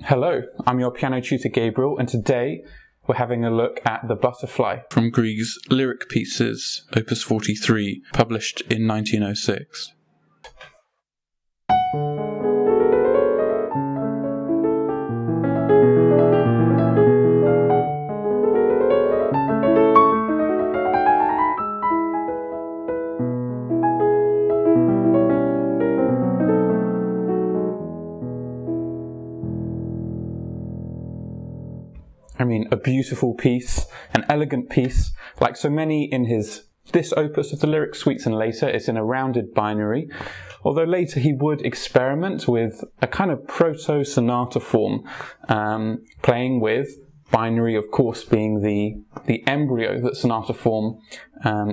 Hello, I'm your piano tutor Gabriel, and today we're having a look at The Butterfly from Grieg's Lyric Pieces, Opus 43, published in 1906. I mean, a beautiful piece, an elegant piece, like so many in this opus of the lyric suites and later. It's in a rounded binary, although later he would experiment with a kind of proto-sonata form, playing with binary, of course, being the embryo that sonata form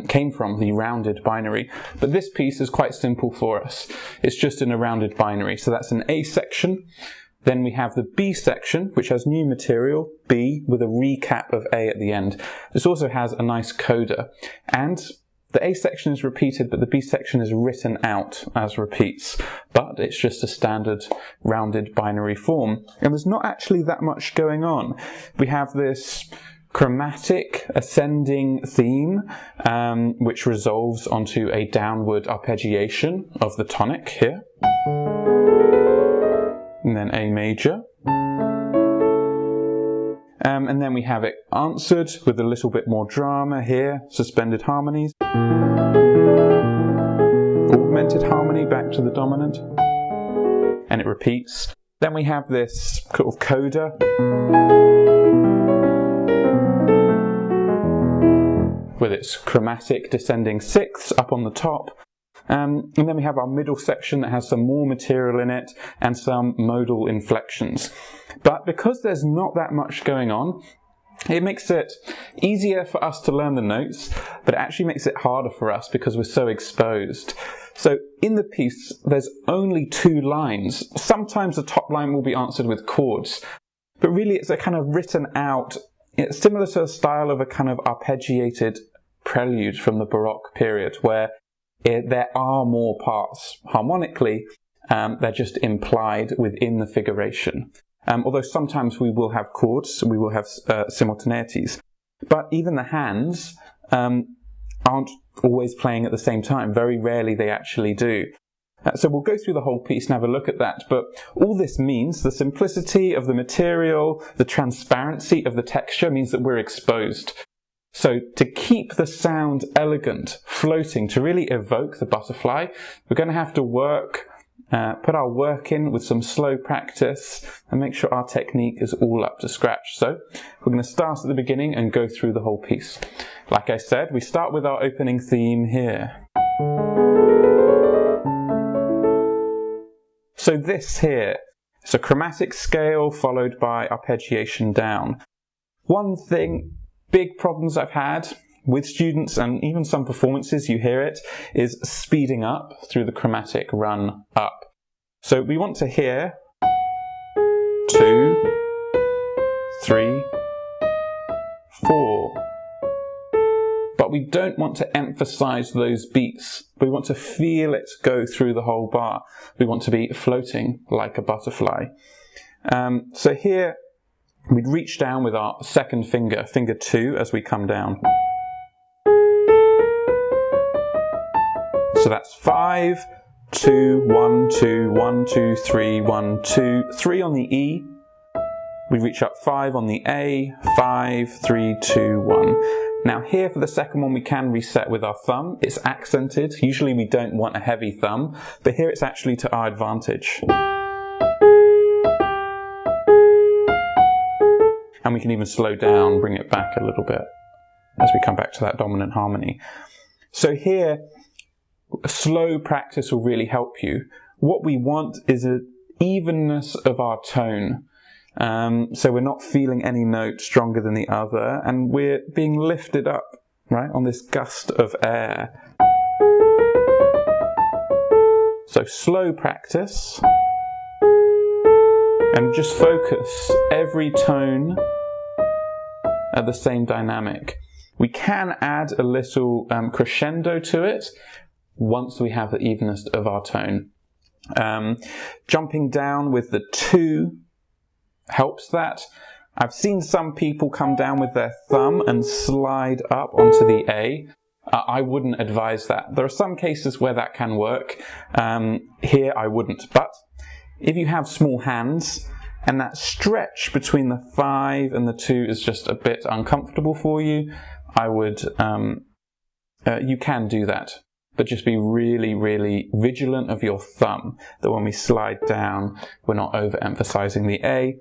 came from, the rounded binary. But this piece is quite simple for us. It's just in a rounded binary. So that's an A section. Then we have the B section, which has new material, B, with a recap of A at the end. This also has a nice coda. And the A section is repeated, but the B section is written out as repeats. But it's just a standard rounded binary form. And there's not actually that much going on. We have this chromatic ascending theme, which resolves onto a downward arpeggiation of the tonic here. And then A major. And then we have it answered with a little bit more drama here, suspended harmonies. Augmented harmony back to the dominant. And it repeats. Then we have this sort of coda. With its chromatic descending sixths up on the top. And then we have our middle section that has some more material in it and some modal inflections. But because there's not that much going on, it makes it easier for us to learn the notes, but it actually makes it harder for us because we're so exposed. So in the piece, there's only 2 lines. Sometimes the top line will be answered with chords, but really it's a kind of written out, it's similar to the style of a kind of arpeggiated prelude from the Baroque period, where there are more parts harmonically, they're just implied within the figuration. Although sometimes we will have chords, we will have simultaneities. But even the hands aren't always playing at the same time. Very rarely they actually do. So we'll go through the whole piece and have a look at that. But all this means, the simplicity of the material, the transparency of the texture means that we're exposed. So to keep the sound elegant, floating, to really evoke the butterfly, we're going to have to put our work in with some slow practice and make sure our technique is all up to scratch. So we're going to start at the beginning and go through the whole piece. Like I said, we start with our opening theme here. So this here is a chromatic scale followed by arpeggiation down. One thing, big problems I've had with students and even some performances, you hear it, is speeding up through the chromatic run up. So we want to hear 2, 3, 4. But we don't want to emphasize those beats. We want to feel it go through the whole bar. We want to be floating like a butterfly. So here, we'd reach down with our second finger, finger 2, as we come down. So that's 5, 2, 1, 2, 1, 2, 3, 1, 2, 3 on the E. We reach up 5 on the A, 5, 3, 2, 1. Now here for the second one we can reset with our thumb. It's accented. Usually we don't want a heavy thumb, but here it's actually to our advantage. And we can even slow down, bring it back a little bit as we come back to that dominant harmony. So here, slow practice will really help you. What we want is an evenness of our tone. So we're not feeling any note stronger than the other, and we're being lifted up, right, on this gust of air. So slow practice. And just focus every tone at the same dynamic. We can add a little crescendo to it once we have the evenness of our tone. Jumping down with the 2 helps that. I've seen some people come down with their thumb and slide up onto the A. I wouldn't advise that. There are some cases where that can work. Here I wouldn't. But if you have small hands and that stretch between the 5 and the 2 is just a bit uncomfortable for you, I would, you can do that. But just be really, really vigilant of your thumb, that when we slide down, we're not overemphasizing the A.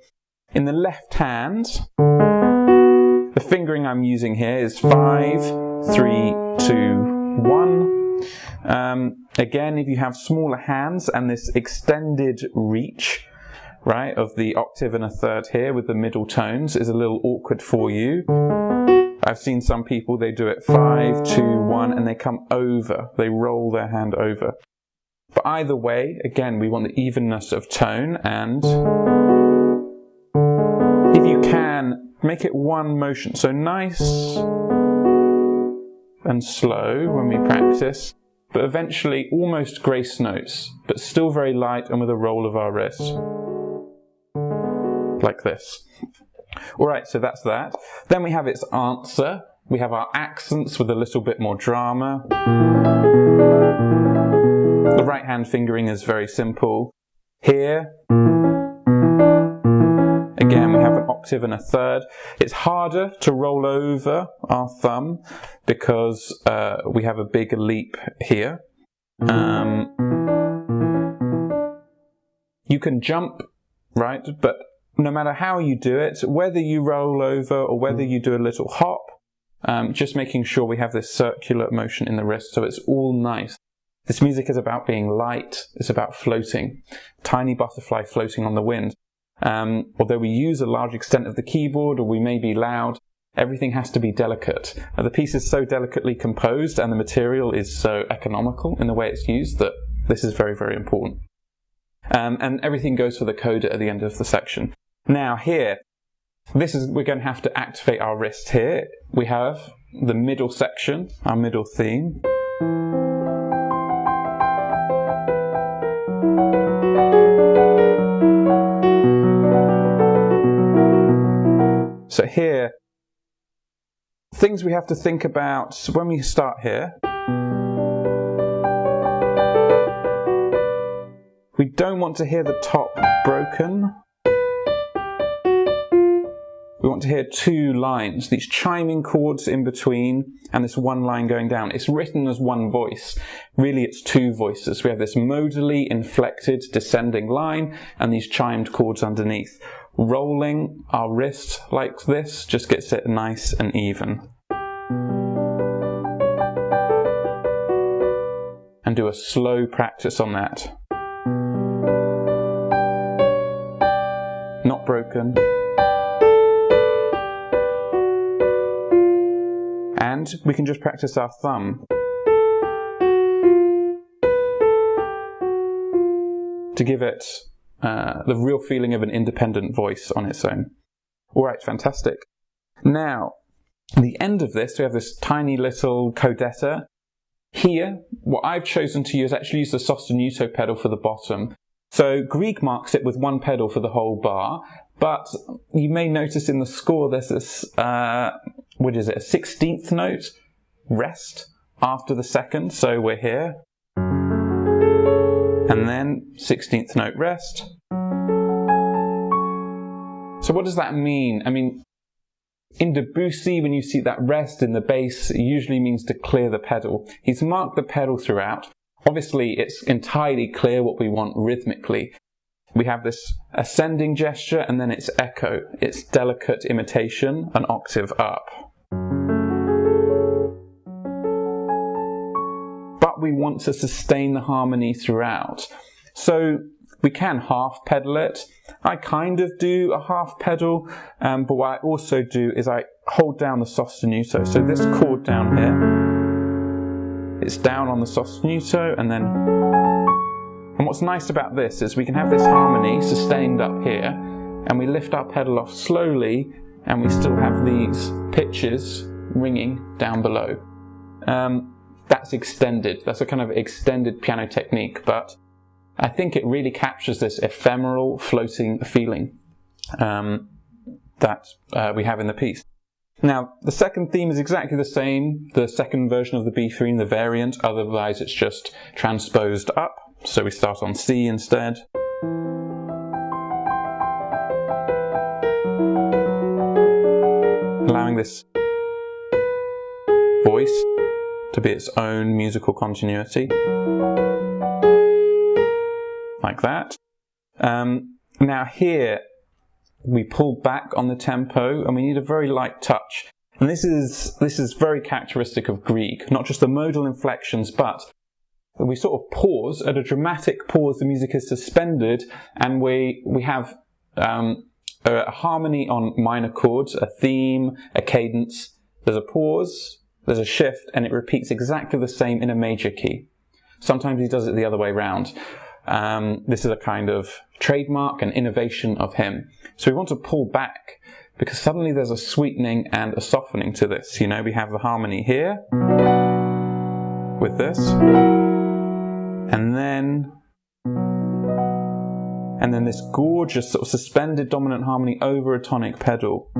In the left hand, the fingering I'm using here is 5, 3, 2, 1. Again, if you have smaller hands and this extended reach, right, of the octave and a third here with the middle tones is a little awkward for you. I've seen some people, they do it 5, 2, 1, and they come over. They roll their hand over. But either way, again, we want the evenness of tone, and if you can, make it one motion. So nice and slow when we practice, but eventually almost grace notes, but still very light and with a roll of our wrist. Like this. Alright, so that's that. Then we have its answer. We have our accents with a little bit more drama. The right hand fingering is very simple. Here, again, we have an octave and a third. It's harder to roll over our thumb because we have a big leap here. You can jump, right? But no matter how you do it, whether you roll over or whether you do a little hop, just making sure we have this circular motion in the wrist so it's all nice. This music is about being light. It's about floating. Tiny butterfly floating on the wind. Although we use a large extent of the keyboard or we may be loud, everything has to be delicate. The piece is so delicately composed and the material is so economical in the way it's used that this is very, very important. And everything goes for the coda at the end of the section. Now here, we're going to have to activate our wrist here. We have the middle section, our middle theme. So here, things we have to think about when we start here. We don't want to hear the top broken. We want to hear two lines, these chiming chords in between, and this one line going down. It's written as one voice. Really, it's two voices. We have this modally inflected descending line, and these chimed chords underneath. Rolling our wrist like this just gets it nice and even. And do a slow practice on that. Not broken. And we can just practice our thumb to give it the real feeling of an independent voice on its own. Alright, fantastic. Now, at the end of this, we have this tiny little codetta. Here, what I've chosen to use, actually use the sostenuto pedal for the bottom. So Grieg marks it with one pedal for the whole bar, but you may notice in the score there's this, what is it, a 16th note rest after the second. So we're here, and then 16th note rest. So what does that mean? I mean, in Debussy, when you see that rest in the bass, it usually means to clear the pedal. He's marked the pedal throughout. Obviously, it's entirely clear what we want rhythmically. We have this ascending gesture, and then it's echo. It's delicate imitation, an octave up. But we want to sustain the harmony throughout. So we can half pedal it. I kind of do a half pedal, but what I also do is I hold down the sostenuto. So this chord down here, it's down on the sostenuto, and then, and what's nice about this is we can have this harmony sustained up here, and we lift our pedal off slowly, and we still have these pitches ringing down below. That's extended. That's a kind of extended piano technique, but I think it really captures this ephemeral, floating feeling. that we have in the piece. Now, the second theme is exactly the same, the second version of the B theme, the variant, otherwise it's just transposed up. So we start on C instead. Allowing this voice to be its own musical continuity. Like that. Now here, we pull back on the tempo and we need a very light touch. And this is very characteristic of Grieg, not just the modal inflections, but we sort of pause, at a dramatic pause the music is suspended, and we have a harmony on minor chords, a theme, a cadence. There's a pause, there's a shift, and it repeats exactly the same in a major key. Sometimes he does it the other way around. This is a kind of trademark and innovation of him. So we want to pull back because suddenly there's a sweetening and a softening to this. You know, we have the harmony here with this, and then this gorgeous sort of suspended dominant harmony over a tonic pedal.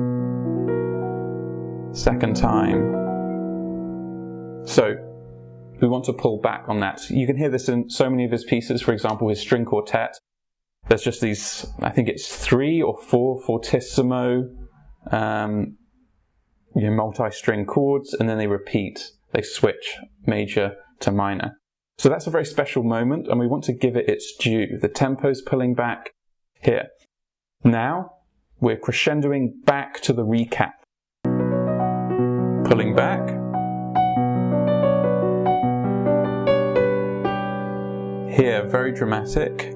Second time. So we want to pull back on that. You can hear this in so many of his pieces, for example, his string quartet. There's just these, I think it's 3 or 4 fortissimo, multi-string chords, and then they repeat. They switch major to minor. So that's a very special moment, and we want to give it its due. The tempo's pulling back here. Now, we're crescendoing back to the recap. Pulling back. Here, very dramatic.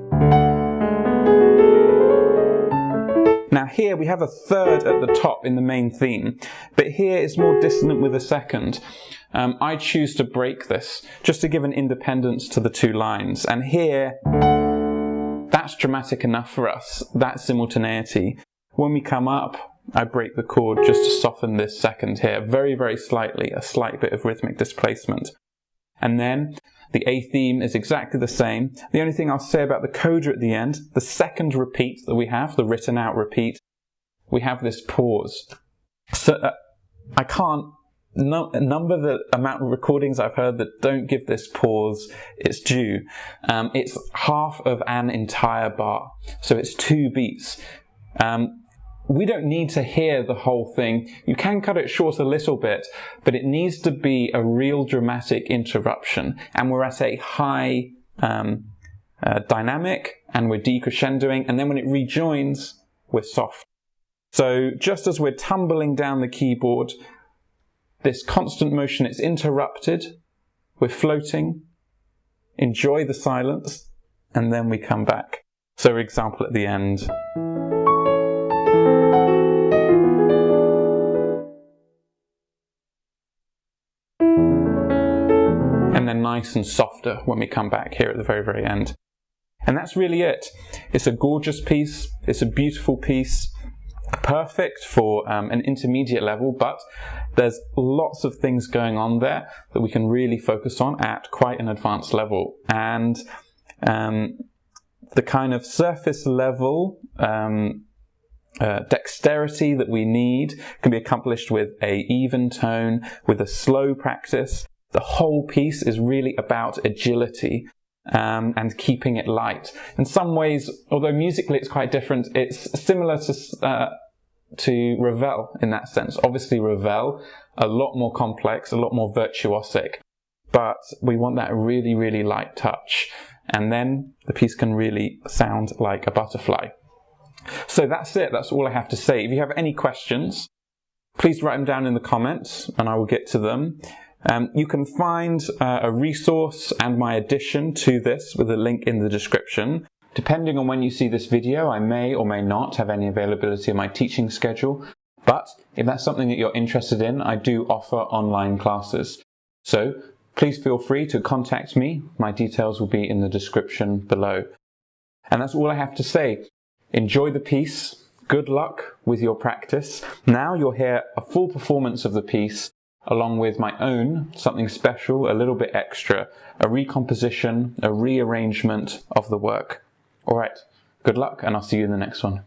Now here we have a third at the top in the main theme, but here it's more dissonant with a second. I choose to break this, just to give an independence to the two lines. And here, that's dramatic enough for us, that simultaneity. When we come up, I break the chord just to soften this second here, very, very slightly, a slight bit of rhythmic displacement. And then the A theme is exactly the same. The only thing I'll say about the coda at the end, the second repeat that we have, the written out repeat, we have this pause. So I can't number the amount of recordings I've heard that don't give this pause its due. It's half of an entire bar, so it's 2 beats. We don't need to hear the whole thing. You can cut it short a little bit, but it needs to be a real dramatic interruption. And we're at a high dynamic, and we're decrescendoing, and then when it rejoins, we're soft. So just as we're tumbling down the keyboard, this constant motion is interrupted, we're floating, enjoy the silence, and then we come back. So for example at the end. And then nice and softer when we come back here at the very, very end. And that's really it. It's a gorgeous piece, it's a beautiful piece, perfect for an intermediate level, but there's lots of things going on there that we can really focus on at quite an advanced level. And the kind of surface level dexterity that we need can be accomplished with an even tone, with a slow practice. The whole piece is really about agility and keeping it light. In some ways, although musically it's quite different, it's similar to Ravel in that sense. Obviously Ravel, a lot more complex, a lot more virtuosic, but we want that really, really light touch. And then the piece can really sound like a butterfly. So that's it, that's all I have to say. If you have any questions, please write them down in the comments and I will get to them. You can find a resource and my addition to this with a link in the description. Depending on when you see this video, I may or may not have any availability in my teaching schedule, but if that's something that you're interested in, I do offer online classes. So please feel free to contact me. My details will be in the description below. And that's all I have to say. Enjoy the piece. Good luck with your practice. Now you'll hear a full performance of the piece along with my own, something special, a little bit extra, a recomposition, a rearrangement of the work. All right, good luck, and I'll see you in the next one.